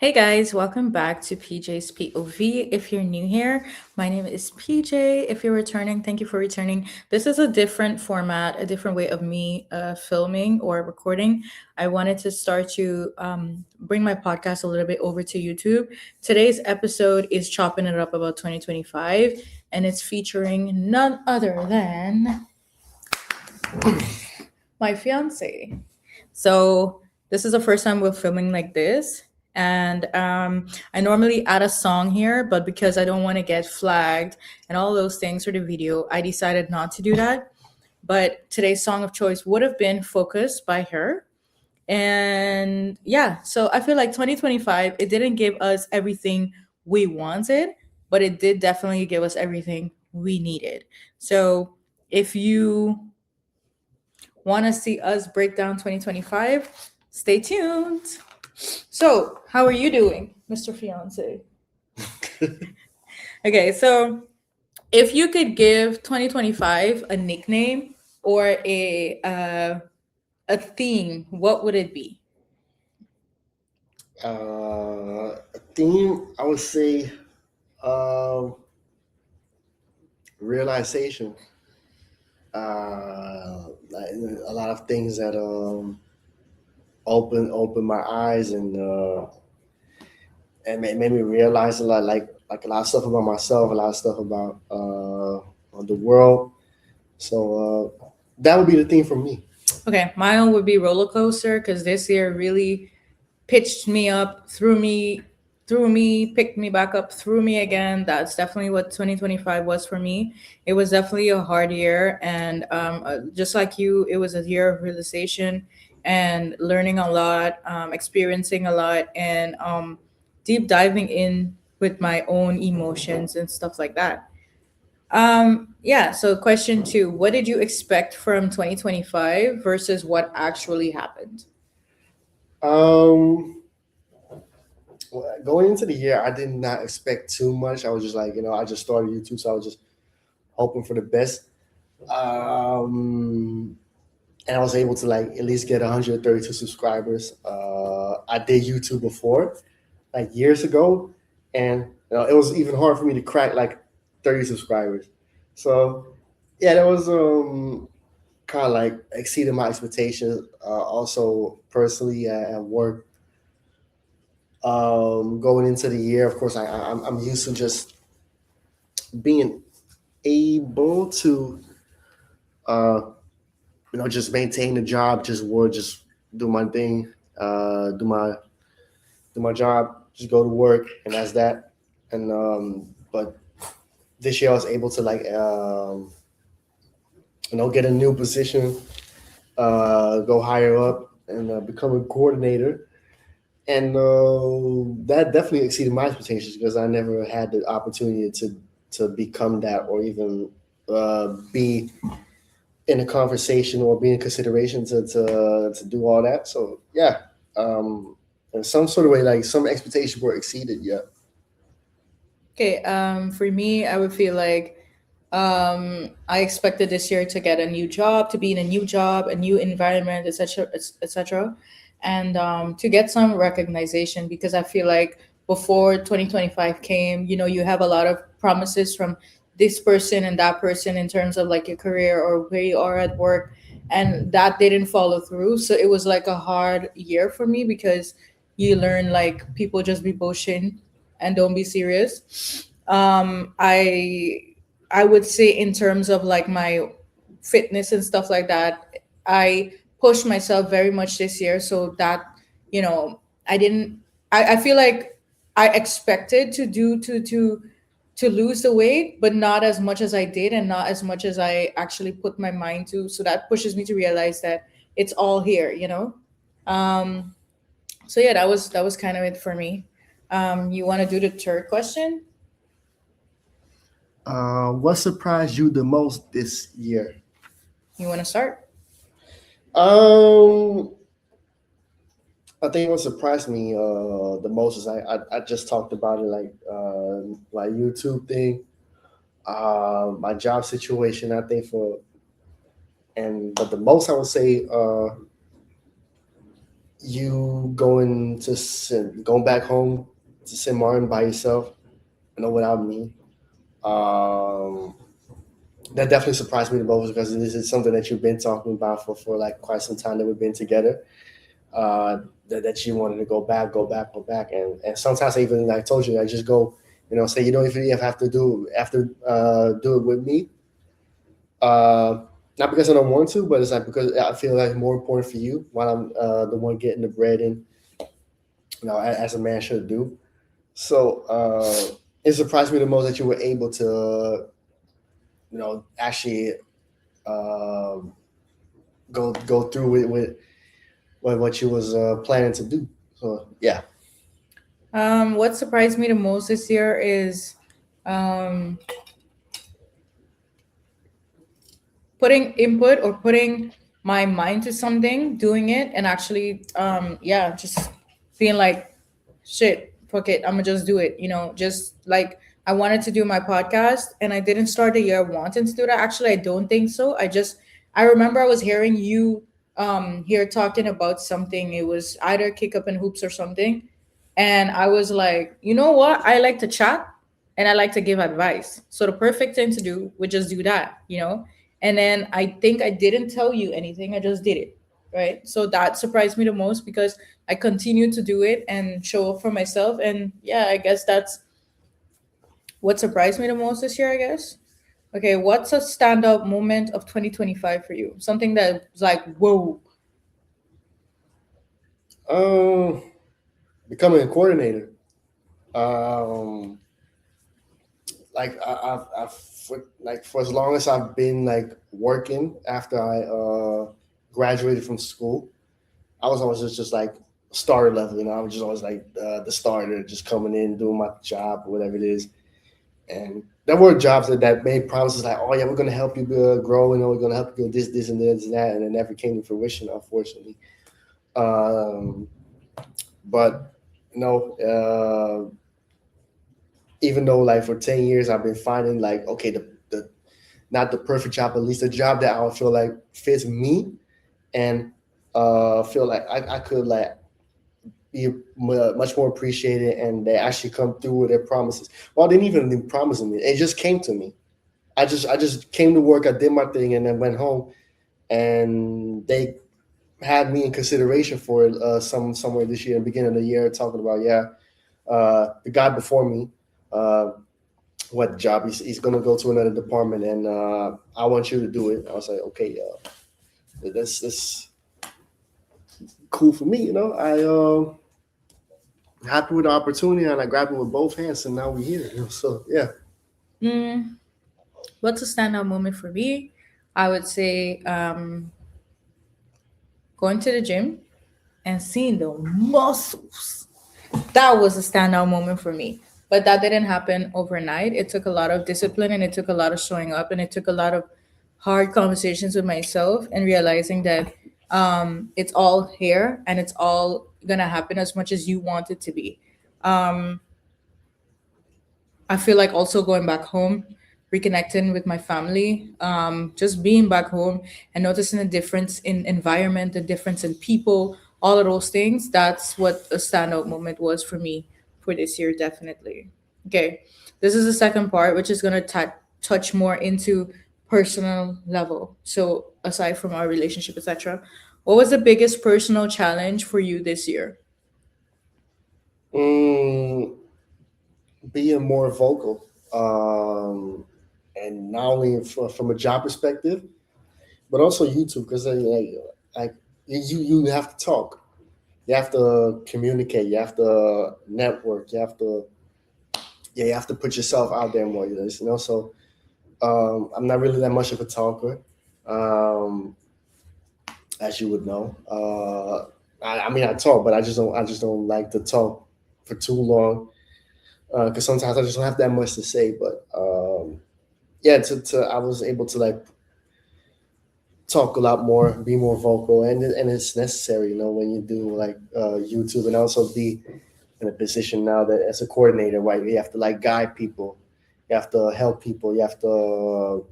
Hey guys, welcome back to PJ's POV. If you're new here, my name is PJ. If you're returning, thank you for returning. This is a different format, a different way of me filming or recording. I wanted to start to bring my podcast a little bit over to YouTube. Today's episode is chopping it up about 2025, and it's featuring none other than my fiance. So this is the first time we're filming like this. And I normally add a song here, but because I don't want to get flagged and all those things for the video, I decided not to do that. But today's song of choice would have been Focus by her. And yeah, so I feel like 2025, it didn't give us everything we wanted, but it did definitely give us everything we needed. So if you want to see us break down 2025? Stay tuned. So, how are you doing, Mr. Fiance? Okay, so if you could give 2025 a nickname or a theme, what would it be? A theme, I would say, um, realization. Like, a lot of things that open my eyes and made me realize a lot, like a lot of stuff about myself, a lot of stuff about the world. So that would be the theme for me. Okay, mine would be roller coaster because this year really pitched me up, threw me, picked me back up, threw me again. That's definitely what 2025 was for me. It was definitely a hard year, and just like you, it was a year of realization and learning a lot, experiencing a lot, and deep diving in with my own emotions and stuff like that. Yeah, so question two, what did you expect from 2025 versus what actually happened? Um, Going into the year, I did not expect too much. I was just like, I just started YouTube, so I was just hoping for the best. Um, and I was able to like at least get 132 subscribers. I did YouTube before, like years ago, and it was even hard for me to crack like 30 subscribers. So yeah, that was kind of like exceeded my expectations. Also personally at work, going into the year, of course, I'm used to just being able to uh, just maintain the job, just work, just do my thing, do my job, just go to work, and that's that. And but this year I was able to like get a new position, go higher up, and become a coordinator. And that definitely exceeded my expectations because I never had the opportunity to become that or even be in a conversation or be in consideration to do all that. So yeah, in some sort of way, like some expectations were exceeded. Yeah. Okay, for me, I would feel like I expected this year to get a new job, to be in a new job, a new environment, etc., etc., and to get some recognition because I feel like before 2025 came, you have a lot of promises from this person and that person in terms of like your career or where you are at work, and that didn't follow through. So it was like a hard year for me because you learn like people just be bullshitting and don't be serious. I would say in terms of like my fitness and stuff like that, I pushed myself very much this year so that I didn't. I feel like I expected to do to lose the weight, but not as much as I did, and not as much as I actually put my mind to. So that pushes me to realize that it's all here. Um, so yeah, that was kind of it for me. You want to do the third question? What surprised you the most this year? You want to start? Um, I think what surprised me the most is I just talked about it, like my YouTube thing, my job situation. I think but the most I would say you going back home to St. Martin by yourself, without me. Um, that definitely surprised me the most because this is something that you've been talking about for like quite some time that we've been together. uh, that you wanted to go back, go back, go back, and sometimes I even like told you I just go, say you don't even have to do it with me. Uh, Not because I don't want to, but it's like because I feel like it's more important for you while I'm the one getting the bread in, as a man should do. So it surprised me the most that you were able to, actually um go through with what you was planning to do. So yeah. What surprised me the most this year is um, putting input or putting my mind to something, doing it, and actually, yeah, just being like, shit, fuck it, I'm gonna just do it. Just like I wanted to do my podcast, and I didn't start the year wanting to do that. Actually, I don't think so. I remember I was hearing you here talking about something. It was either kick up and hoops or something, and I was like, you know what? I like to chat and I like to give advice. So the perfect thing to do would just do that. And then I think I didn't tell you anything. I just did it. Right. So that surprised me the most because I continue to do it and show up for myself. And yeah, I guess that's what surprised me the most this year, I guess. Okay. What's a standout moment of 2025 for you? Something that was like, whoa. Um, Becoming a coordinator. Um, for as long as I've been like working after I graduated from school, I was always just like starter level. I was just always like the starter, just coming in, doing my job, whatever it is. And there were jobs that made promises like, oh yeah, we're gonna help you grow, we're gonna help you do this, and this, and that, and it never came to fruition, unfortunately. Um, but no, even though like for 10 years I've been finding like okay the not the perfect job, at least a job that I would feel like fits me and feel like I could like be much more appreciated and they actually come through with their promises. Well, they didn't even promise me; it just came to me. I just came to work, I did my thing, and then went home, and they had me in consideration for it somewhere this year, beginning of the year, talking about the guy before me. Uh, what job he's going to go to another department and I want you to do it. I was like, okay, that's cool for me. I happy with the opportunity and I grabbed it with both hands and now we're here. So yeah. Mm, what's a standout moment for me? I would say going to the gym and seeing the muscles. That was a standout moment for me. But that didn't happen overnight. It took a lot of discipline and it took a lot of showing up and it took a lot of hard conversations with myself and realizing that it's all here and it's all gonna happen as much as you want it to be. Um, I feel like also going back home, reconnecting with my family, just being back home and noticing the difference in environment, the difference in people, all of those things. That's what a standout moment was for me for this year, definitely. Okay, this is the second part, which is going to touch more into personal level. So aside from our relationship, etc., what was the biggest personal challenge for you this year? mm, Being more vocal, and not only from a job perspective but also YouTube because like you have to talk, you have to communicate, you have to network, you have to put yourself out there more. So I'm not really that much of a talker, um, as you would know. I mean, I talk, but I just don't like to talk for too long because sometimes I just don't have that much to say. But yeah, I was able to like talk a lot more, be more vocal, and it's necessary, when you do like YouTube, and also be in a position now that as a coordinator, right, you have to like guide people, you have to help people, you have to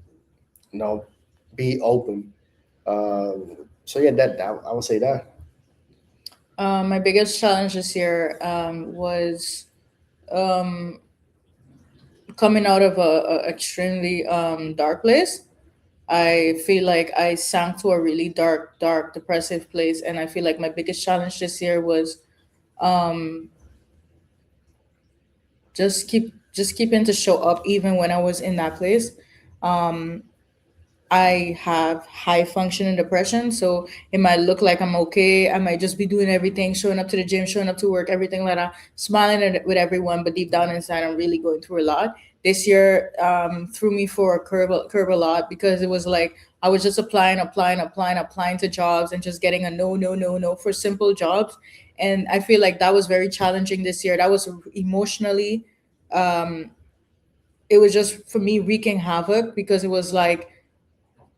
you know be open. So yeah, that I would say that. My biggest challenge this year was um, coming out of a extremely dark place. I feel like I sank to a really dark, depressive place, and I feel like my biggest challenge this year was um, just keeping to show up even when I was in that place. Um, I have high functioning depression, so it might look like I'm okay. I might just be doing everything, showing up to the gym, showing up to work, everything like that, smiling with everyone, but deep down inside, I'm really going through a lot. This year threw me for a curve a lot because it was like I was just applying to jobs and just getting a no, no, no, no for simple jobs, and I feel like that was very challenging this year. That was emotionally, um, it was just for me wreaking havoc because it was like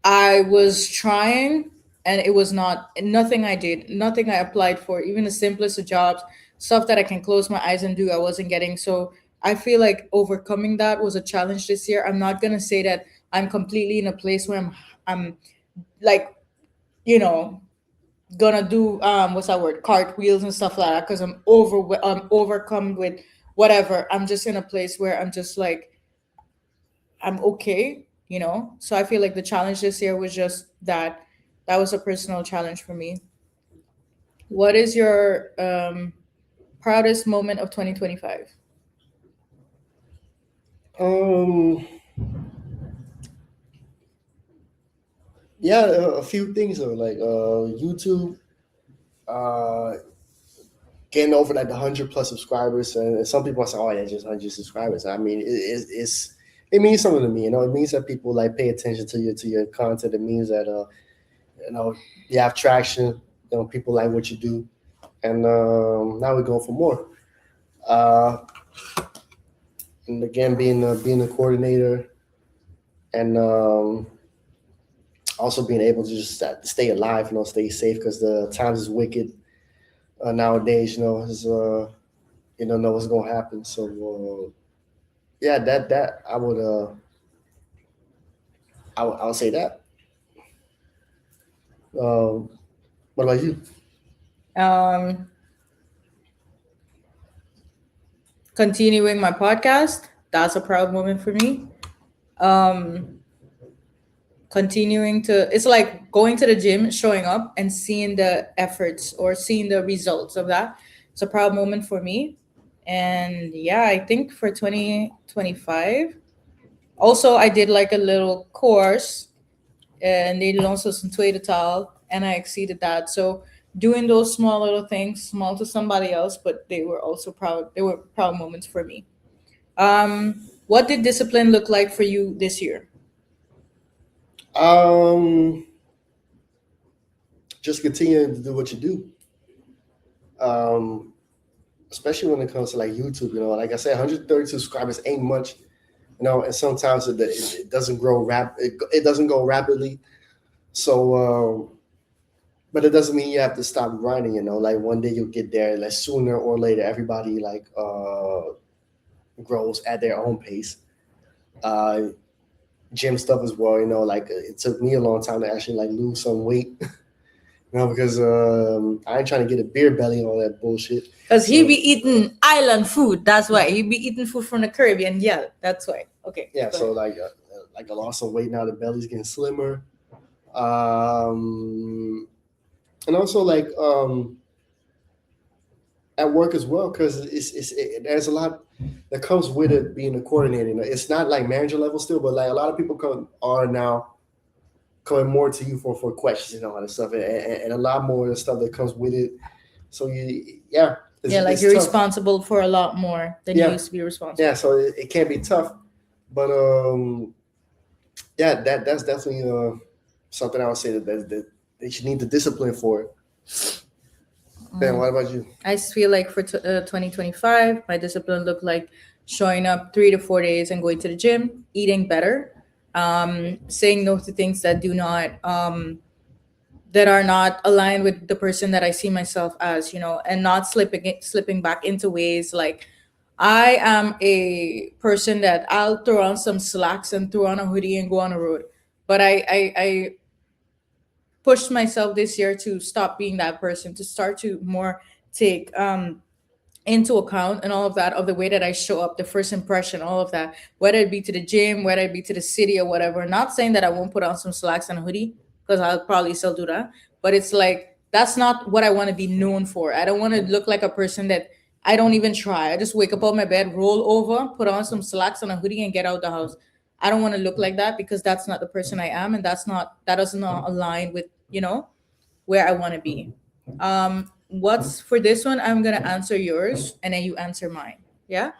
I was trying and it was not nothing I did, nothing I applied for, even the simplest of jobs, stuff that I can close my eyes and do, I wasn't getting. So I feel like overcoming that was a challenge this year. I'm not gonna say that I'm completely in a place where I'm like, you know, gonna do what's that word? Cartwheels and stuff like that because I'm overcome with whatever. I'm just in a place where I'm just like I'm okay, you know? So I feel like the challenge this year was just that that was a personal challenge for me. What is your proudest moment of 2025? Um, yeah, a few things though, like YouTube, uh, getting over like the 100 plus subscribers, and some people say, "Oh, yeah, just 100 subscribers." I mean, it means something to me. You know, it means that people like pay attention to your content. It means that you know you have traction. You know, people like what you do, and now we're going for more. Uh, and again, being a coordinator, and also being able to just stay alive, you know, stay safe because the times is wicked nowadays. You know, you don't know what's gonna happen. So yeah, that I would say that. Um, what about you? Um, Continuing my podcast, that's a proud moment for me. Um, Continuing to, it's like going to the gym, showing up, and seeing the efforts or seeing the results of that. It's a proud moment for me. And yeah, I think for 2025, also I did like a little course and they did also some Twitter and I exceeded that. So doing those small little things, small to somebody else, but they were also proud. They were proud moments for me. What did discipline look like for you this year? Um, just continue to do what you do. Um, especially when it comes to like YouTube. You know, like I said, 130 subscribers ain't much. You know, and sometimes it doesn't grow it doesn't go rapidly. So, but it doesn't mean you have to stop grinding. You know, like one day you'll get there. Like sooner or later, everybody like grows at their own pace. Uh, Gym stuff as well. You know, like it took me a long time to actually like lose some weight. You know, because I ain't trying to get a beer belly and all that bullshit. Because he be So eating island food. That's why. He be eating food from the Caribbean. Yeah, that's why. Okay, yeah, go so ahead. like I lost some weight now. The belly's getting slimmer. Um, and also like at work as well because there's a lot that comes with it being a coordinator. You know, it's not like manager level still, but like a lot of people come are now coming more to you for questions and all that stuff, and a lot more of the stuff that comes with it. So yeah, Yeah, like it's you're tough. responsible for a lot more than you Yeah, used to be yeah. responsible So for. it can be tough, but yeah, that's definitely something I would say that you need the discipline for it. Ben, what about you? I just feel like for 2025, my discipline looked like showing up 3 to 4 days and going to the gym, eating better, saying no to things that do not that are not aligned with the person that I see myself as, you know, and not slipping back into ways like I am a person that I'll throw on some slacks and throw on a hoodie and go on a road. But I pushed myself this year to stop being that person, to start to more take into account and all of that, of the way that I show up, the first impression, all of that, whether it be to the gym, whether it be to the city or whatever. Not saying that I won't put on some slacks and a hoodie, because I'll probably still do that. But it's like that's not what I want to be known for. I don't want to look like a person that I don't even try. I just wake up on my bed, roll over, put on some slacks and a hoodie, and get out the house. I don't want to look like that, because that's not the person I am, and that does not align with where I want to be. What's for this one? I'm gonna answer yours, and then you answer mine. Yeah.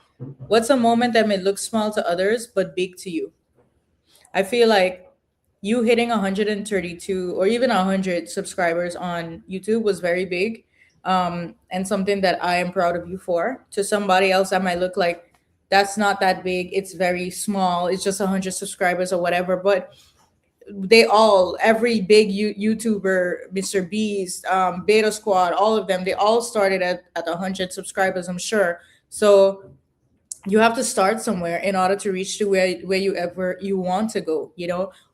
What's a moment that may look small to others but big to you? I feel like you hitting 132 or even 100 subscribers on YouTube was very big, and something that I am proud of you for. To somebody else, that might look like that's not that big. It's very small. It's just 100 subscribers or whatever. But every big YouTuber, Mr. Beast, Beta Squad, all of them, they all started at 100 subscribers, I'm sure. So you have to start somewhere in order to reach to where you want to go.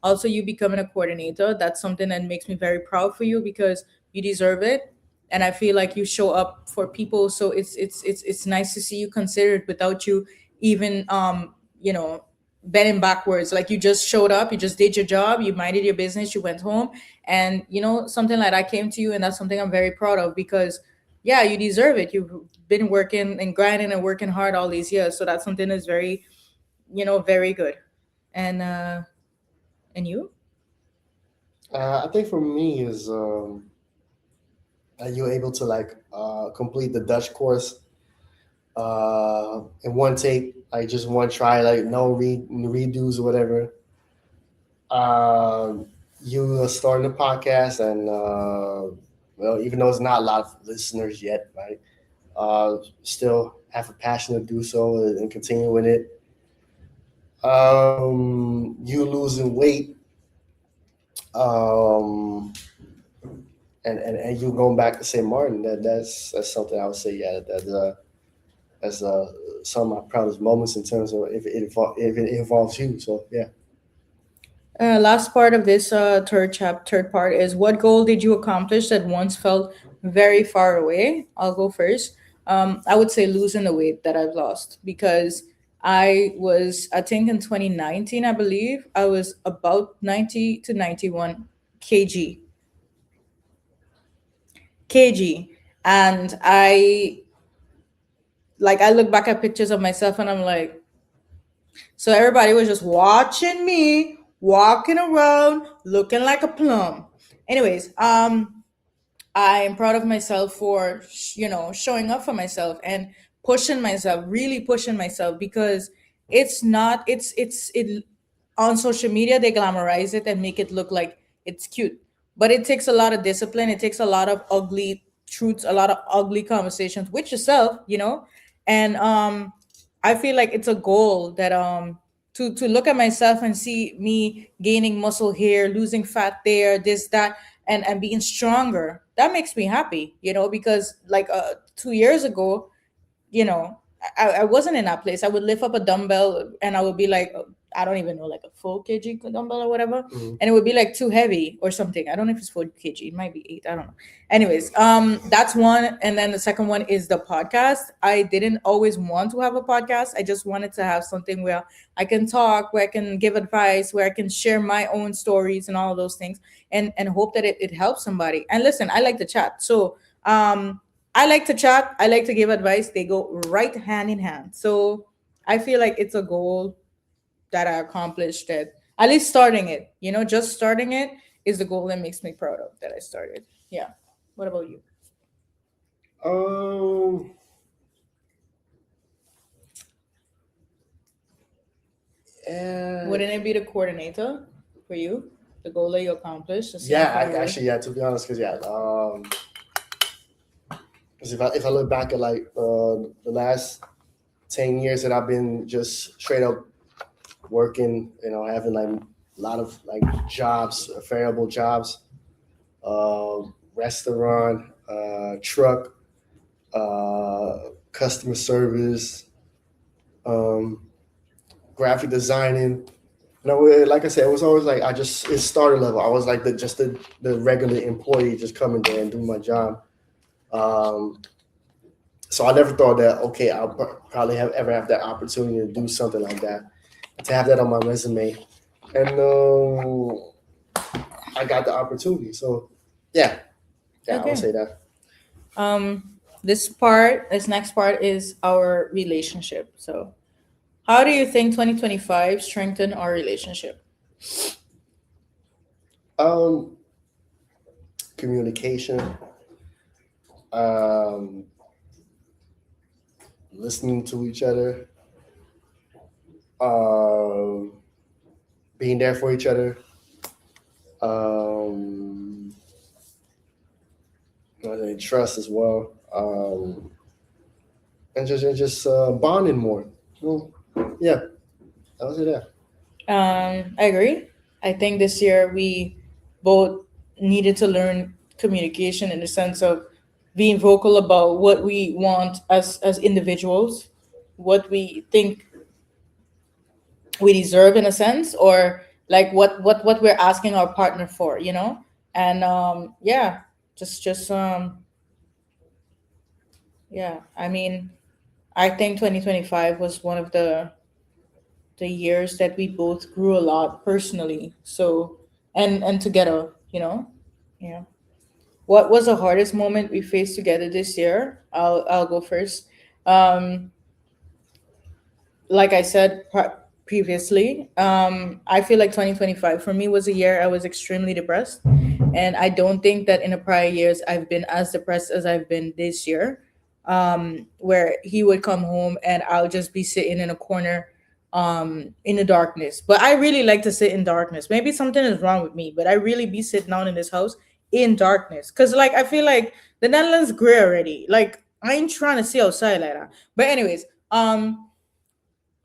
Also, you becoming a coordinator, that's something that makes me very proud for you, because you deserve it. And I feel like you show up for people, so it's nice to see you considered without you even bending backwards. Like, you just showed up, you just did your job, you minded your business, you went home, and something like that came to you, and that's something I'm very proud of, because yeah, you deserve it. You've been working and grinding and working hard all these years, so that's something that's very, very good. And you? I think for me is are you able to like complete the Dutch course in one take, like just one try, like no redos or whatever. You are starting a podcast, and well, even though it's not a lot of listeners yet, right? Still have a passion to do so and continue with it. You losing weight, um, and you going back to St. Martin. That's something I would say. Yeah, that's some of my proudest moments in terms of if it involves you. So yeah. Last part of this third part is, what goal did you accomplish that once felt very far away? I'll go first. I would say losing the weight that I've lost, because I think in 2019, I believe I was about 90 to 91 kg, and I look back at pictures of myself, and I'm like, so everybody was just watching me walking around looking like a plum. Anyways, I am proud of myself for showing up for myself and pushing myself, really pushing myself, because it's not it's it on social media they glamorize it and make it look like it's cute, but it takes a lot of discipline. It takes a lot of ugly truths, a lot of ugly conversations with yourself, and I feel like it's a goal that to look at myself and see me gaining muscle here, losing fat there, this that, and being stronger. That makes me happy, because like 2 years ago, I wasn't in that place. I would lift up a dumbbell and I would be like, I don't even know, like a 4 kg dumbbell or whatever, Mhm. and it would be like too heavy or something. I don't know if it's 4 kg. It might be 8. I don't know. Anyways, that's one, and then the second one is the podcast. I didn't always want to have a podcast. I just wanted to have something where I can talk, where I can give advice, where I can share my own stories and all of those things, and hope that it helps somebody. And listen, I like to chat, so I like to chat. I like to give advice. They go right hand in hand. So I feel like it's a goal that I accomplished. That at least starting it, just starting it is the goal that makes me proud of that I started. Yeah. What about you? Um. Uh, Wouldn't it be the coordinator for you? The goal that you accomplished, the same yeah. for you. Actually, yeah. To be honest, because yeah. 'Cause if I look back at like the last 10 years that I've been just straight up working, having like a lot of like jobs, variable jobs, restaurant, truck, customer service, um, graphic designing. No, like I said, it was always like I just it starter level. I was like the regular employee just coming there and doing my job. Um, so I never thought that okay, I'll probably have that opportunity to do something like that, to have that on my resume, and I got the opportunity. So yeah, yeah, I would Okay. say that. This next part is our relationship. So, how do you think 2025 strengthened our relationship? Um, Communication, um, listening to each other, um, being there for each other. Um, I think trust as well, and just bonding more. Well, yeah, I would say that. I agree. I think this year we both needed to learn communication in the sense of being vocal about what we want as individuals, what we think we deserve in a sense, or like what we're asking our partner for, you know? And yeah, just yeah, I mean, I think 2025 was one of the years that we both grew a lot personally. So and together, you know? Yeah. What was the hardest moment we faced together this year? I'll go first. Um like I said previously, I feel like 2025 for me was a year I was extremely depressed. And I don't think that in the prior years I've been as depressed as I've been this year. Where he would come home and I'll just be sitting in a corner in the darkness. But I really like to sit in darkness. Maybe something is wrong with me, but I really be sitting down in this house in darkness. Cause like I feel like the Netherlands gray already. Like I ain't trying to see outside like that. But anyways,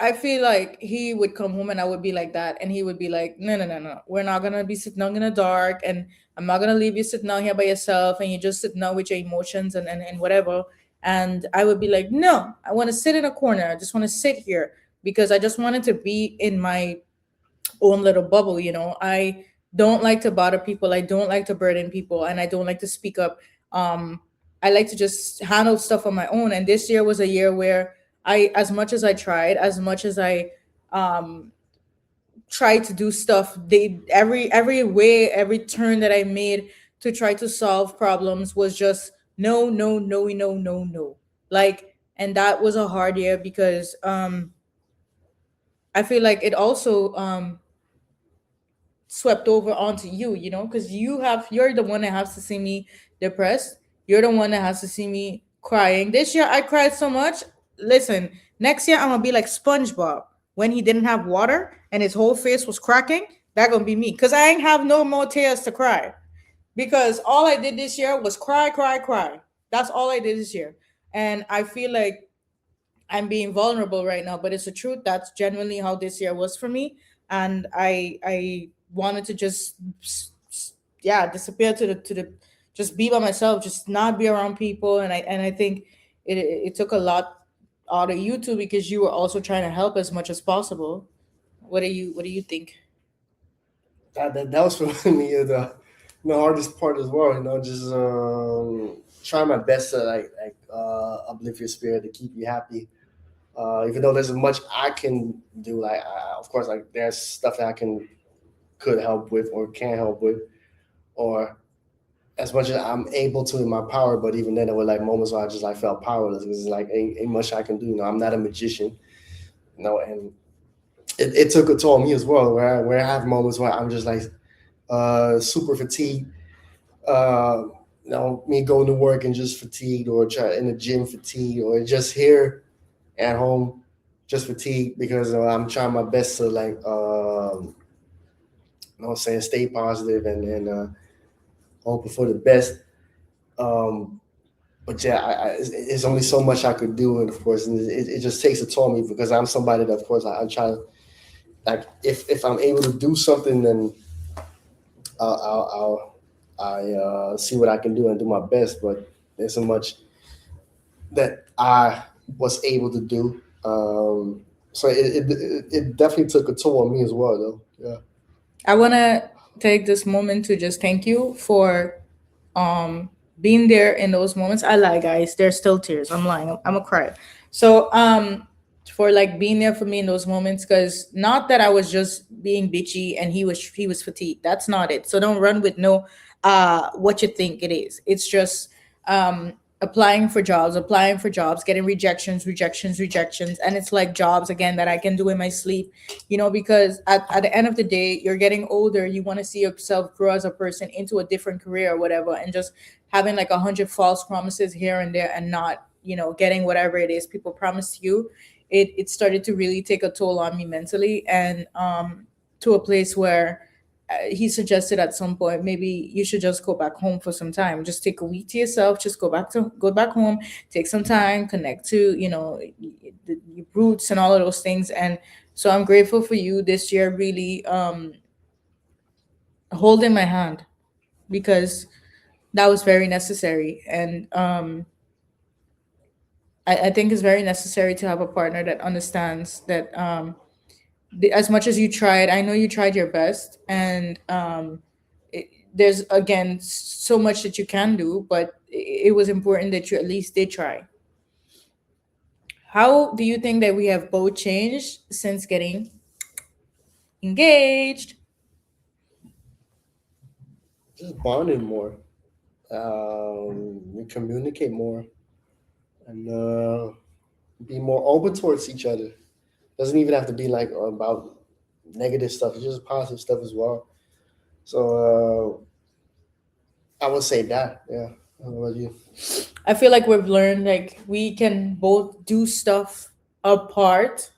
I feel like he would come home and I would be like that, and he would be like, "No, no, no, no, we're not gonna be sitting out in the dark, and I'm not gonna leave you sitting out here by yourself, and you just sitting out with your emotions and whatever." And I would be like, "No, I want to sit in a corner. I just want to sit here because I just wanted to be in my own little bubble, you know. I don't like to bother people, I don't like to burden people, and I don't like to speak up. um I like to just handle stuff on my own. And this year was a year where I, as much as I tried, as much as I um tried to do stuff, they every way, every turn that I made to try to solve problems was just no, no, no, no, no, no. Like, and that was a hard year because I feel like it also swept over onto you, you know, because you're the one that has to see me depressed. You're the one that has to see me crying. This year I cried so much. Listen, next year I'm gonna be like SpongeBob when he didn't have water and his whole face was cracking. That gonna be me. Cause I ain't have no more tears to cry. Because all I did this year was cry, cry, cry. That's all I did this year. And I feel like I'm being vulnerable right now, but it's the truth. That's genuinely how this year was for me, and I wanted to just yeah, disappear to the just be by myself, just not be around people. And I think it took a lot out of you too because you were also trying to help as much as possible. What do you think? That was for me the hardest part as well. You know, just trying my best to uplift your spirit to keep you happy. Even though there's much I can do, of course, like there's stuff that I could help with or can help with, or as much as I'm able to in my power. But even then, there were like moments where I just like felt powerless because it's like ain't much I can do. You know, I'm not a magician. You know, and it took a toll on me as well. Where I have moments where I'm just like super fatigued. Uh, you know, me going to work and just fatigued, or try in the gym fatigued, or just here at home just fatigued because I'm trying my best to you know, saying stay positive and hoping for the best. Um, but yeah, it's only so much I could do, and of course, and it just takes a toll on me because I'm somebody that, of course, I try to like if I'm able to do something, then I see what I can do and do my best. But there's so much that I was able to do. So it definitely took a toll on me as well, though. Yeah. I want to take this moment to just thank you for um being there in those moments. I lie, guys. There's still tears. I'm lying. I'm a cry. So for like being there for me in those moments, because not that I was just being bitchy and he was fatigued. That's not it. So don't run with no what you think it is. It's just applying for jobs, getting rejections, and it's like jobs again that I can do in my sleep, because at the end of the day, you're getting older, you want to see yourself grow as a person into a different career or whatever, and just having like 100 false promises here and there and not, getting whatever it is people promised you, it started to really take a toll on me mentally, and to a place where he suggested at some point maybe you should just go back home for some time, just take a week to yourself, just go back home, take some time, connect to your roots and all of those things. And so I'm grateful for you this year, really holding my hand, because that was very necessary. And I think it's very necessary to have a partner that understands that, as much as you tried, I know you tried your best, and there's again so much that you can do, but it was important that you at least did try. How do you think that we have both changed since getting engaged? Just bonding more. We communicate more and be more open towards each other. Doesn't even have to be like about negative stuff. It's just positive stuff as well. So I would say that. Yeah. How about you? I feel like we've learned like we can both do stuff apart,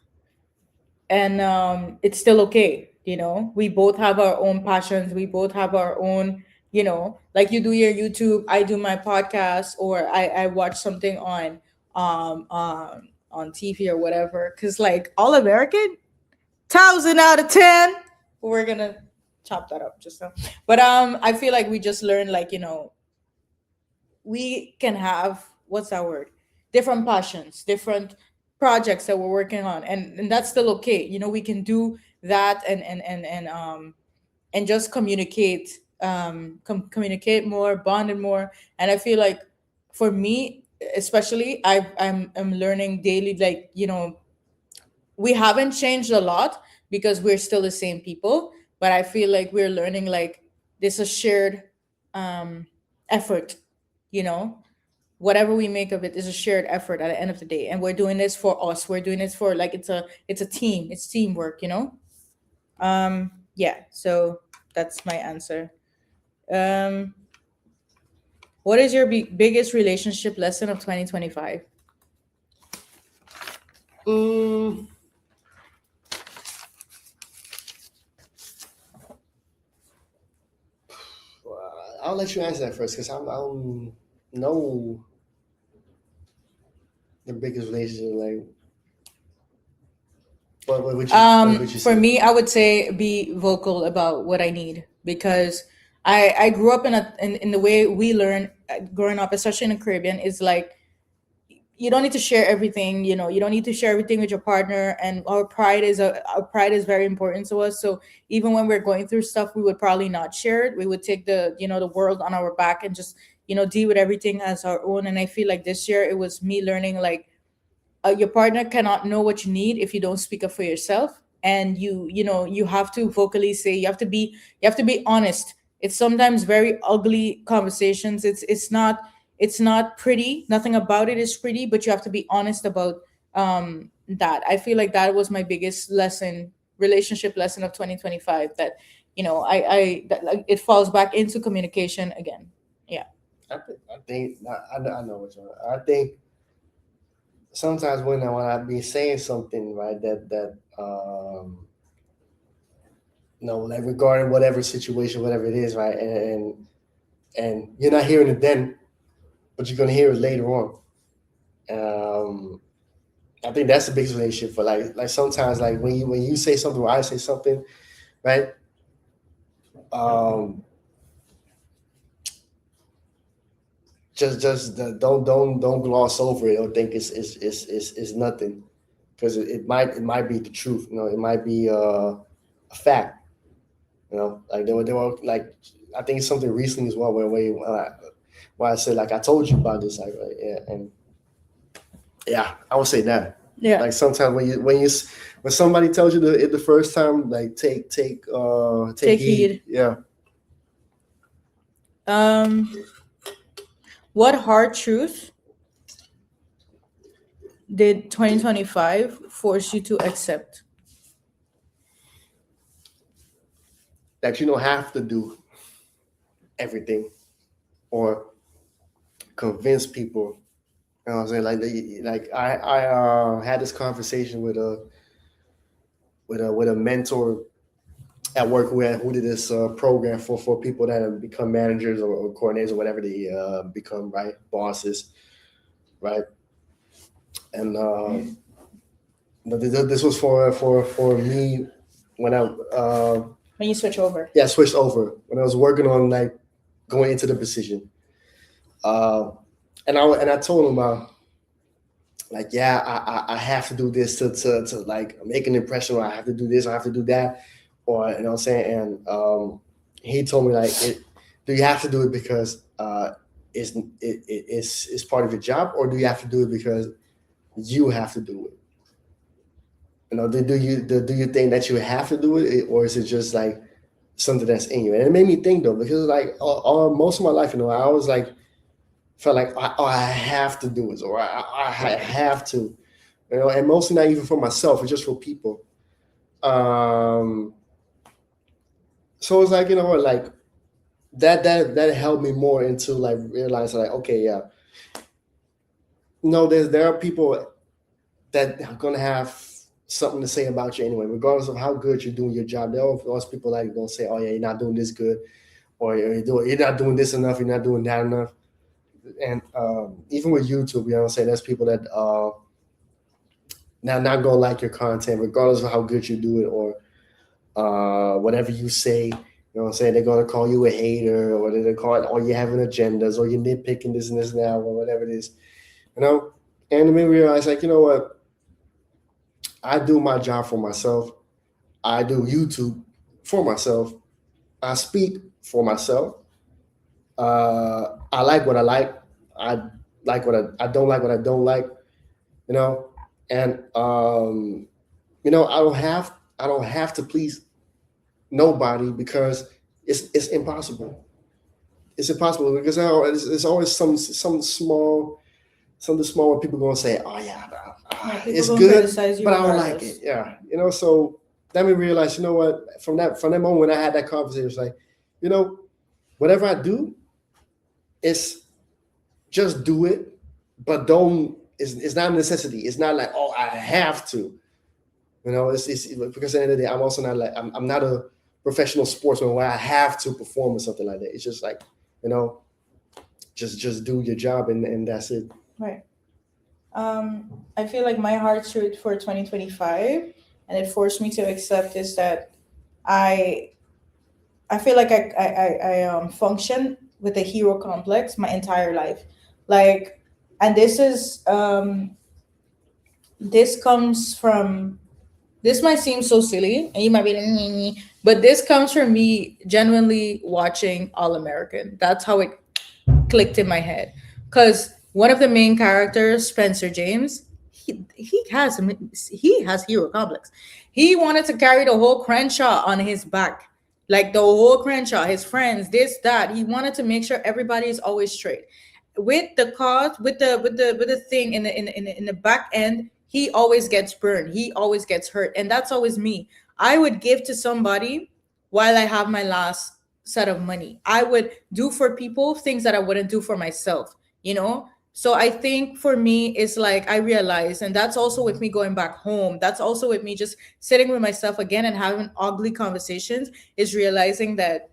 and it's still okay. We both have our own passions, we both have our own, like you do your YouTube, I do my podcast, or I watch something on TV or whatever, because like All American, 1,000 out of 10. We're gonna chop that up just now. But I feel like we just learned, like, we can have, what's that word, different passions, different projects that we're working on, and that's still okay. We can do that, and just communicate, communicate more, bonded more. And I feel like for me especially, I'm learning daily, like, we haven't changed a lot because we're still the same people, but I feel like we're learning, like, this is shared um effort, you know whatever we make of it is a shared effort at the end of the day, and we're doing this for us, we're doing this for, like, it's a team, it's teamwork, yeah. So that's my answer. um what is your biggest relationship lesson of 2025? Mm, I'll let you answer that first because I don't know the biggest relationship. Like, what would you For say? me, I would say be vocal about what I need, because I grew up in the way we learn, growing up, especially in the Caribbean, is like, you don't need to share everything. You don't need to share everything with your partner, and our pride is very important to us. So even when we're going through stuff, we would probably not share it. We would take the world on our back and just deal with everything as our own. And I feel like this year it was me learning, like, your partner cannot know what you need if you don't speak up for yourself, and you have to vocally say, you have to be honest. It's sometimes very ugly conversations. It's not pretty, nothing about it is pretty, but you have to be honest about that. I feel like that was my biggest lesson, relationship lesson of 2025, that I that, like, it falls back into communication again. Yeah. I know what you're. I think sometimes when I be saying something right like regarding whatever situation, whatever it is, right, and you're not hearing it then, but you're gonna hear it later on. Um, I think that's the biggest relationship for like sometimes like when you say something or I say something, right? Um, just don't gloss over it or think it's nothing because it might be the truth. It might be a fact. Like they were like, I think it's something recently as well where I said like I told you about this, like yeah, and yeah, I would say that. Yeah. Like sometimes when somebody tells you it the first time, like take Take heed. heed. Yeah. What hard truth did 2025 force you to accept? That you don't have to do everything or convince people. You know what I'm saying? Like I had this conversation with a mentor at work who did this program for people that have become managers or coordinators or whatever they become, right? Bosses, right? And this was for me when I When you switch over. yeah, switched over when I was working on like going into the position. Uh, and I told him like, yeah, I have to do this to like make an impression, or I have to do this, I have to do that, or you know what I'm saying. And he told me like, do you have to do it because it's part of your job, or do you have to do it because you have to do it? Do you think that you have to do it, or is it just like something that's in you? And it made me think though, because like all most of my life, I always like felt like I have to do it, or I have to, and mostly not even for myself, it's just for people. Um, so it's like what, like that helped me more into like realizing like, okay, yeah, no, there are people that are gonna have something to say about you anyway, regardless of how good you're doing your job. There are always people like gonna say, oh yeah, you're not doing this good, or you're not doing this enough, you're not doing that enough. And even with YouTube, what I'm saying, there's people that not gonna like your content, regardless of how good you do it, or whatever you say. You know what I'm saying? They're gonna call you a hater, or they're call it, or you're having agendas, or you're nitpicking this and this and that, or whatever it is. And then we realize, like, you know what? I do my job for myself. I do YouTube for myself. I speak for myself. I like what I like. I like what I don't like what I don't like. You know, and I don't have to please nobody, because it's impossible. It's impossible because there's always something small where people gonna say, oh yeah, Yeah, people it's gonna good, criticize you but I don't like regardless. it. Yeah, so that made me realize, you know what? From that moment when I had that conversation, it's like, whatever I do, it's just do it, but don't. It's not a necessity. It's not like, oh, I have to. It's because at the end of the day, I'm also not like I'm not a professional sportsman where I have to perform or something like that. It's just like, you know, just do your job, and that's it. Right. I feel like my hard truth for 2025, and it forced me to accept, is that I I feel like I function with a hero complex my entire life, like, and this comes from, this might seem so silly, and you might be like, but this comes from me genuinely watching All American. That's how it clicked in my head, because one of the main characters, Spencer James, he has hero complex. He wanted to carry the whole Crenshaw on his back, like the whole Crenshaw, his friends, this that. He wanted to make sure everybody is always straight. With the cause, with the thing in the back end, he always gets burned. He always gets hurt, and that's always me. I would give to somebody while I have my last set of money. I would do for people things that I wouldn't do for myself, you know? So I think for me, it's like I realize, and that's also with me going back home. That's also with me just sitting with myself again and having ugly conversations, is realizing that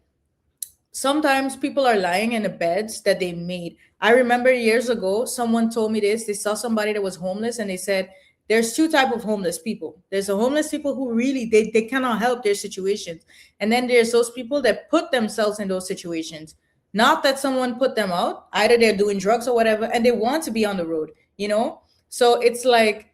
sometimes people are lying in the beds that they made. I remember years ago, someone told me this. They saw somebody that was homeless, and they said, there's two type of homeless people. There's the homeless people who really they cannot help their situations. And then there's those people that put themselves in those situations. Not that someone put them out, either they're doing drugs or whatever, and they want to be on the road, you know? So it's like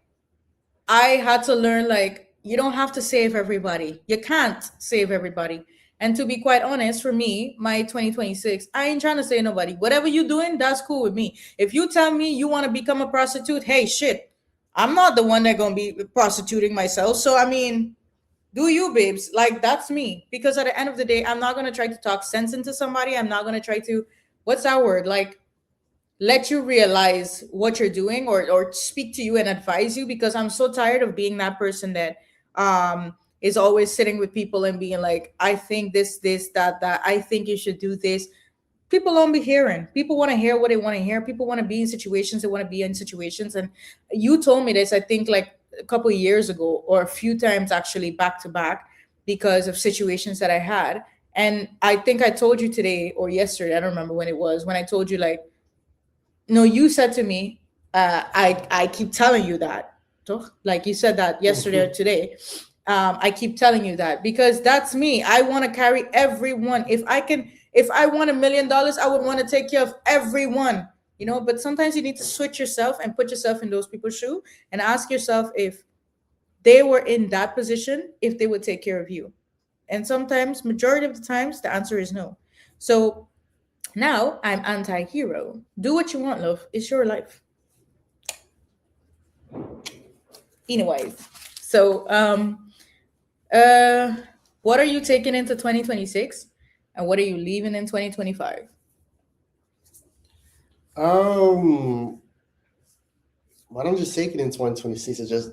I had to learn like you don't have to save everybody. You can't save everybody. And to be quite honest, for me, my 2026, I ain't trying to save nobody. Whatever you doing, that's cool with me. If you tell me you want to become a prostitute, hey, shit, I'm not the one that gonna be prostituting myself. So I mean, do you, babes? Like that's me. Because at the end of the day, I'm not gonna try to talk sense into somebody. I'm not gonna try to, what's that word? Like let you realize what you're doing, or speak to you and advise you, because I'm so tired of being that person that is always sitting with people and being like, I think this that I think you should do this. People don't be hearing. People want to hear what they want to hear. People want to be in situations they want to be in situations. And you told me this, I think like a couple of years ago, or a few times actually back to back, because of situations that I had. And I think I told you today or yesterday, I don't remember when it was, when I told you like, no, you said to me, I keep telling you that. Toch? Like you said that yesterday or today. I keep telling you that because that's me. I want to carry everyone. If I want $1 million, I would want to take care of everyone. But sometimes you need to switch yourself and put yourself in those people's shoe and ask yourself if they were in that position, if they would take care of you. And sometimes, majority of the times, the answer is no. So now I'm anti-hero. Do what you want, love. It's your life. Anyways, so uh what are you taking into 2026 and what are you leaving in 2025? Um, what I'm just taking in 2026 is just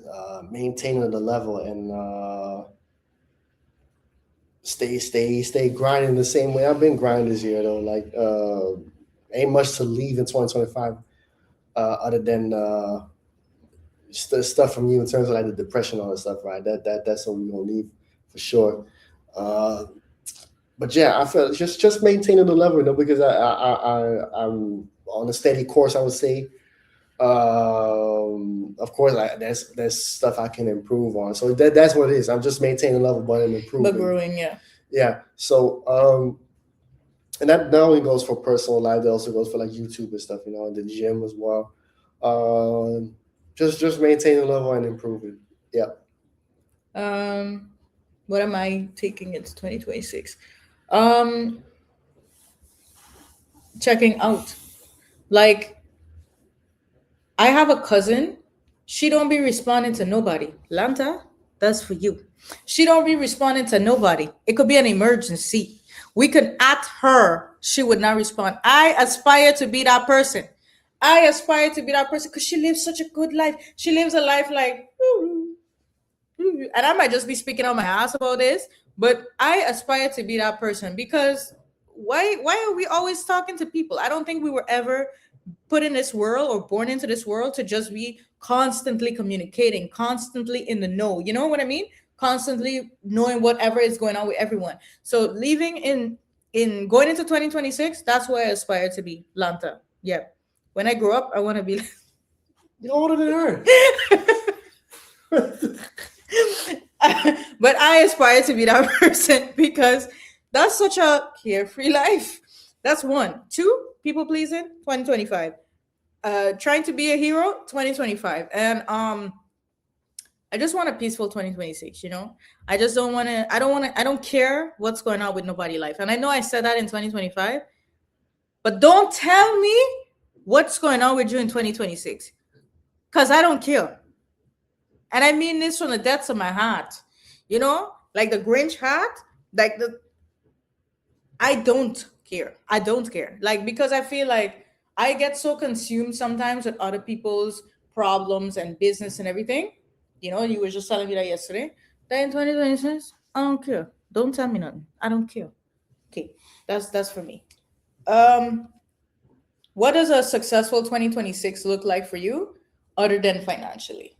maintaining the level and stay grinding the same way I've been grinding this year though. Like ain't much to leave in 2025 other than stuff from you in terms of like the depression and all that stuff, right? That's what we're gonna leave for sure. Uh, but yeah, I feel just maintaining the level, because I'm on a steady course, I would say. Of course, there's stuff I can improve on. So that's what it is. I'm just maintaining the level, but I'm But improving. growing, yeah. Yeah. So and that not only goes for personal life, that also goes for like YouTube and stuff, and the gym as well. Um, just maintaining the level and improving. Yeah. um what am I taking into 2026? um Checking out. Like, I have a cousin. She don't be responding to nobody. Lanta, that's for you. She don't be responding to nobody. It could be an emergency. We could at her. She would not respond. I aspire to be that person. I aspire to be that person because she lives such a good life. She lives a life like, and I might just be speaking on my ass about this, but I aspire to be that person because why are we always talking to people? I don't think we were ever put in this world or born into this world to just be constantly communicating, constantly in the know. You know what I mean? Constantly knowing whatever is going on with everyone. So leaving in going into 2026, that's what I aspire to be, Lanta. Yeah. When I grow up, I want to be You're older than her. but I aspire to be that person because that's such a carefree life. That's one. Two, people pleasing, 2025. Trying to be a hero, 2025. And I just want a peaceful 2026. I just don't want to, I don't care what's going on with nobody life. And I know I said that in 2025, but don't tell me what's going on with you in 2026 because I don't care. And I mean this from the depths of my heart. Like the Grinch hat, like I don't care. I don't care. Like, because I feel like I get so consumed sometimes with other people's problems and business and everything. You were just telling me that yesterday. That in 2026, I don't care. Don't tell me nothing. I don't care. Okay. That's for me. Um, what does a successful 2026 look like for you other than financially?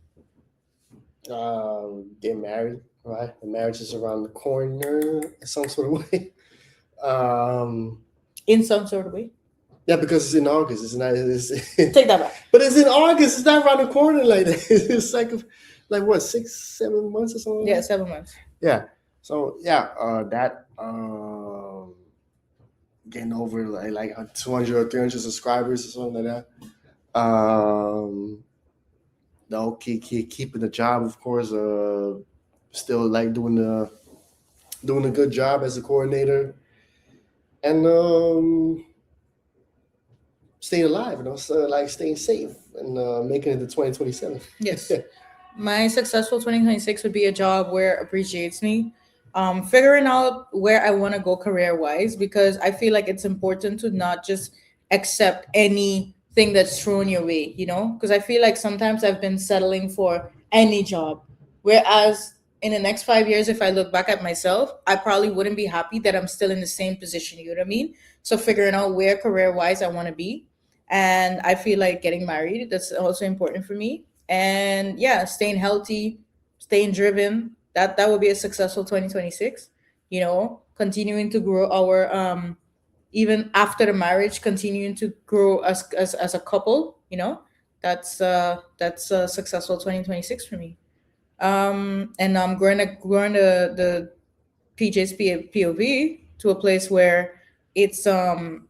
Get married, right? The marriage is around the corner in some sort of way. Um, In some sort of way. yeah, because it's in August. It's not. Take that back. But it's in August. It's not around the corner like that. It's like what, 6, 7 months or something. Yeah, 7 months. Yeah. So yeah, that getting over like 200 or 300 subscribers or something like that. No, keeping the job, of course. Still like doing a good job as a coordinator, and staying alive, so like staying safe and making it to 2027. Yes. My successful 2026 would be a job where it appreciates me. Figuring out where I want to go career wise, because I feel like it's important to not just accept anything that's thrown your way, you know? Because I feel like sometimes I've been settling for any job. Whereas in the next 5 years, if I look back at myself, I probably wouldn't be happy that I'm still in the same position, you know what I mean? So figuring out where career wise I want to be. And I feel like getting married, that's also important for me. And yeah, staying healthy, staying driven, that would be a successful 2026. You know, continuing to grow our even after the marriage, continuing to grow as a couple, you know. That's a successful 2026 for me. And I'm growing the PJ's POV to a place where it's I'm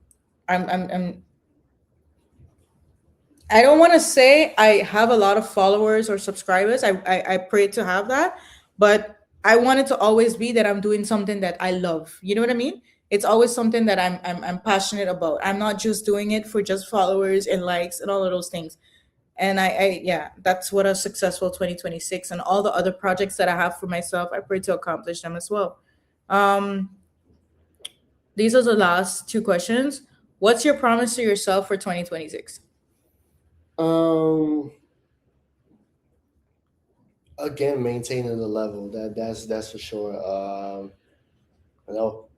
I don't want to say I have a lot of followers or subscribers. I pray to have that, but I want it to always be that I'm doing something that I love. You know what I mean? It's always something that I'm passionate about. I'm not just doing it for just followers and likes and all of those things. And I yeah, that's what a successful 2026 and all the other projects that I have for myself. I pray to accomplish them as well. Um, these are the last two questions. What's your promise to yourself for 2026? Um, Again, maintaining the level. That's for sure. You know,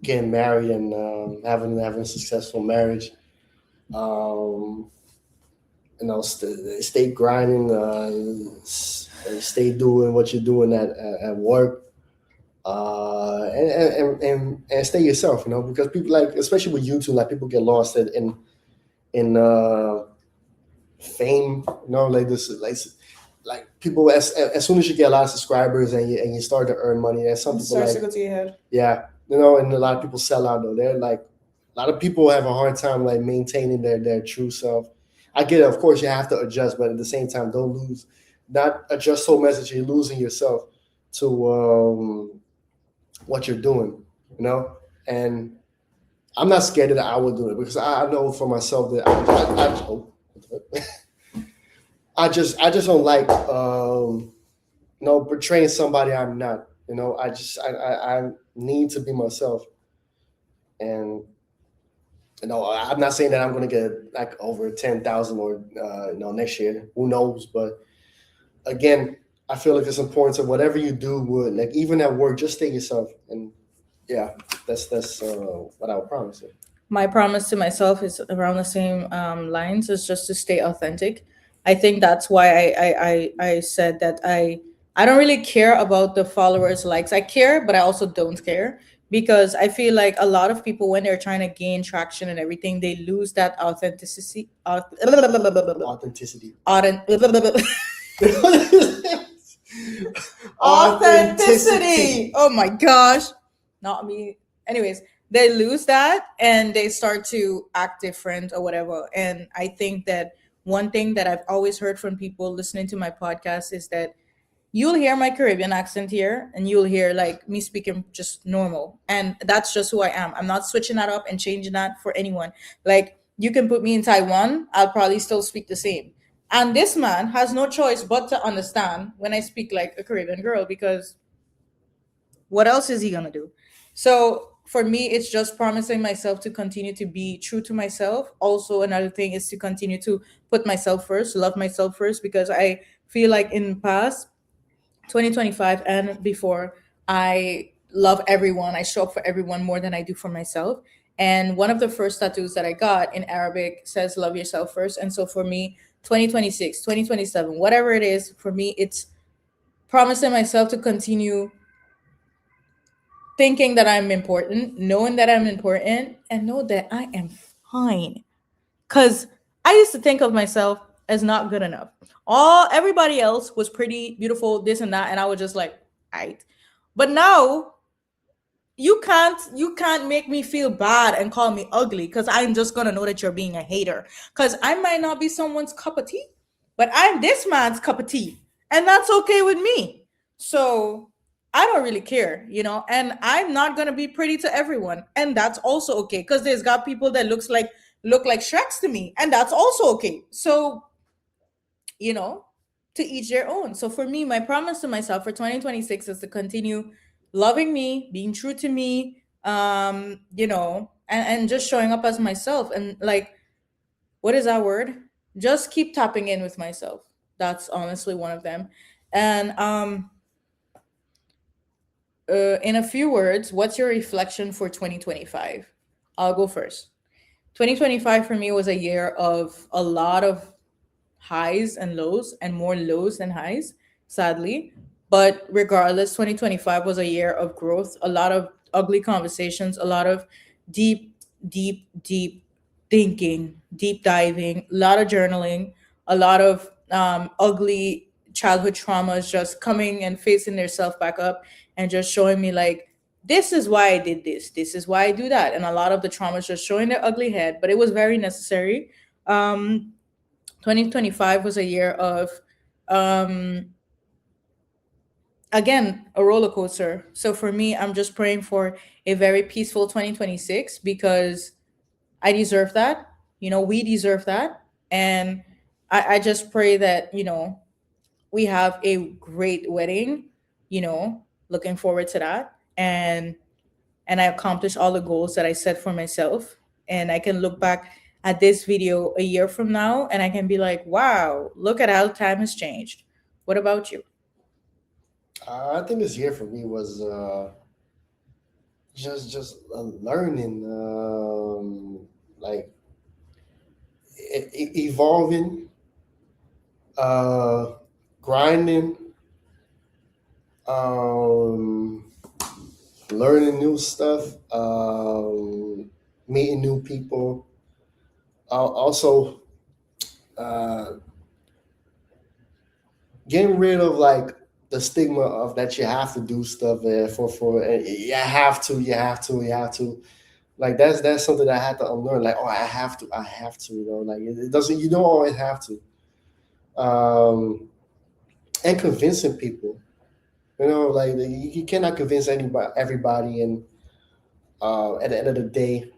getting married and having a successful marriage. Um, stay grinding. Stay doing what you're doing at work. And stay yourself. Because people like, especially with YouTube, like people get lost in fame. Like this, like people as soon as you get a lot of subscribers and you start to earn money, and some It people starts to like, go to your head. yeah, and a lot of people sell out though. They're like a lot of people have a hard time like maintaining their true self. I get it, of course you have to adjust, but at the same time, don't lose, not adjust so much that you're losing yourself to what you're doing, And I'm not scared that I will do it because I know for myself that I just don't like portraying somebody I'm not. I need to be myself, and I'm not saying that I'm going to get like over 10,000 or next year. Who knows? But again, I feel like it's important to whatever you do, would like even at work, just stay yourself. And yeah, that's what I would promise you. My promise to myself is around the same lines, is just to stay authentic. I think that's why I said that I don't really care about the followers likes. I care, but I also don't care, because I feel like a lot of people, when they're trying to gain traction and everything, they lose that authenticity. Authenticity. Authenticity. Oh my gosh. Not me. Anyways, they lose that and they start to act different or whatever. And I think that one thing that I've always heard from people listening to my podcast is that you'll hear my Caribbean accent here and you'll hear like me speaking just normal. And that's just who I am. I'm not switching that up and changing that for anyone. Like you can put me in Taiwan, I'll probably still speak the same. And this man has no choice but to understand when I speak like a Caribbean girl, because what else is he gonna do? So for me, it's just promising myself to continue to be true to myself. Also, another thing is to continue to put myself first, love myself first, because I feel like in the past 2025 and before, I love everyone. I show up for everyone more than I do for myself. And one of the first tattoos that I got in Arabic says love yourself first. And so for me, 2026, 2027, whatever it is, for me, it's promising myself to continue thinking that I'm important, knowing that I'm important, and know that I am fine. Cause I used to think of myself as not good enough. All everybody else was pretty beautiful, this and that, and I was just like, right. But now you can't make me feel bad and call me ugly, because I'm just gonna know that you're being a hater. Cause I might not be someone's cup of tea. but I'm this man's cup of tea, and that's okay with me. So I don't really care, and I'm not gonna be pretty to everyone, and that's also okay because there's got people that look like Shreks to me, and that's also okay. So you know, to each their own. So for me, my promise to myself for 2026 is to continue loving me, being true to me, and just showing up as myself. And like, what is that word? Just keep tapping in with myself. That's honestly one of them. And in a few words, what's your reflection for 2025? I'll go first. 2025 for me was a year of a lot of highs and lows, and more lows than highs, sadly. But regardless, 2025 was a year of growth, a lot of ugly conversations, a lot of deep, deep thinking, deep diving, a lot of journaling, a lot of ugly childhood traumas just coming and facing their self back up and just showing me like, this is why I did this, this is why I do that. And a lot of the traumas just showing their ugly head, but it was very necessary. 2025 was a year of um again a roller coaster. So for me, I'm just praying for a very peaceful 2026 because I deserve that. We deserve that. And I just pray that, we have a great wedding, looking forward to that. And I accomplish all the goals that I set for myself. And I can look back at this video a year from now and I can be like, wow, look at how time has changed. What about you? I think this year for me was just learning, like evolving, uh, grinding, um, learning new stuff, meeting new people. Also, uh, getting rid of like the stigma of that you have to do stuff for you have to like that's something that I had to unlearn. Like, oh, I have to, like it doesn't, you don't always have to. And convincing people, like you cannot convince everybody, and at the end of the day,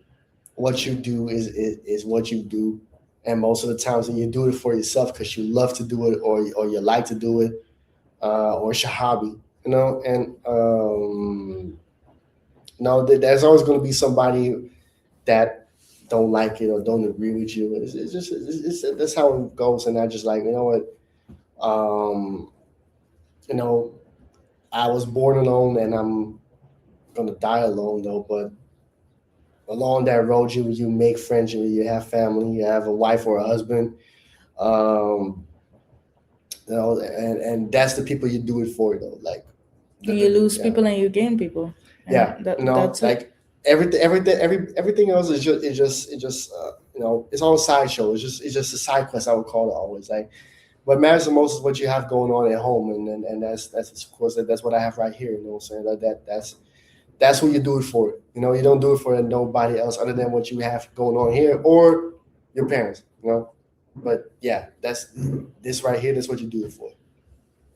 what you do is what you do. And most of the times when you do it for yourself because you love to do it, or you like to do it, or it's your hobby, and no, there's always going to be somebody that don't like it or don't agree with you. It's just that's how it goes. And I just like, you know what, um, you know, I was born alone and I'm gonna die alone though. But along that road, you make friends, you have family, you have a wife or a husband, um, and that's the people you do it for though. Like, And you lose yeah, people and you gain people. yeah, And that's it. like everything else is just it's all a sideshow. It's just a side quest. I would call it always. Like, what matters the most is what you have going on at home, and that's of course that's what I have right here. You know what I'm saying? That's what you do it for. You don't do it for nobody else other than what you have going on here or your parents. But yeah, that's this right here. That's what you do it for.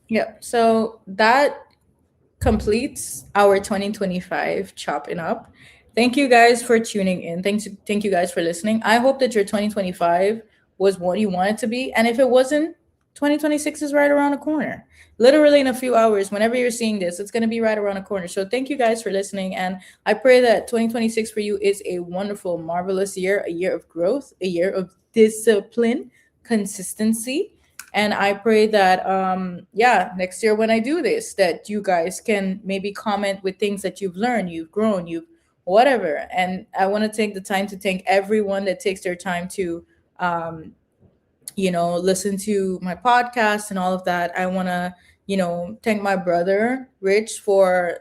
Yeah. So that completes our 2025 chopping up. Thank you guys for tuning in. Thank you guys for listening. I hope that your 2025 was what you wanted to be. And if it wasn't, 2026 is right around the corner. Literally in a few hours, whenever you're seeing this, it's going to be right around the corner. So thank you guys for listening. And I pray that 2026 for you is a wonderful, marvelous year, a year of growth, a year of discipline, consistency. And I pray that yeah, next year when I do this, that you guys can maybe comment with things that you've learned, you've grown, you've whatever. And I want to take the time to thank everyone that takes their time to um listen to my podcast and all of that. I want to, thank my brother Rich for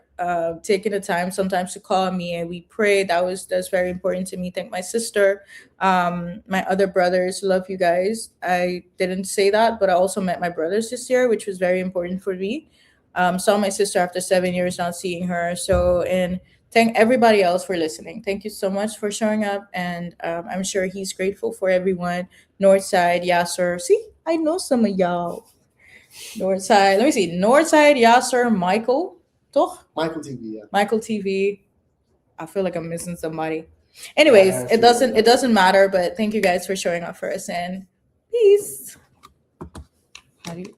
taking the time sometimes to call me and we pray. That's very important to me. Thank my sister, my other brothers. Love you guys. I didn't say that, but I also met my brothers this year, which was very important for me. Saw my sister after 7 years not seeing her. So, and thank everybody else for listening. Thank you so much for showing up, and I'm sure he's grateful for everyone. Northside, Yasser. See, I know some of y'all. Northside. Let me see. Northside, Yasser, Michael. Toch? Michael TV. Yeah. Michael TV. I feel like I'm missing somebody. Anyways, Yeah, it doesn't matter, but thank you guys for showing up for us, and peace. How do you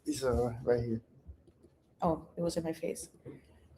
He's right here. oh, it was in my face.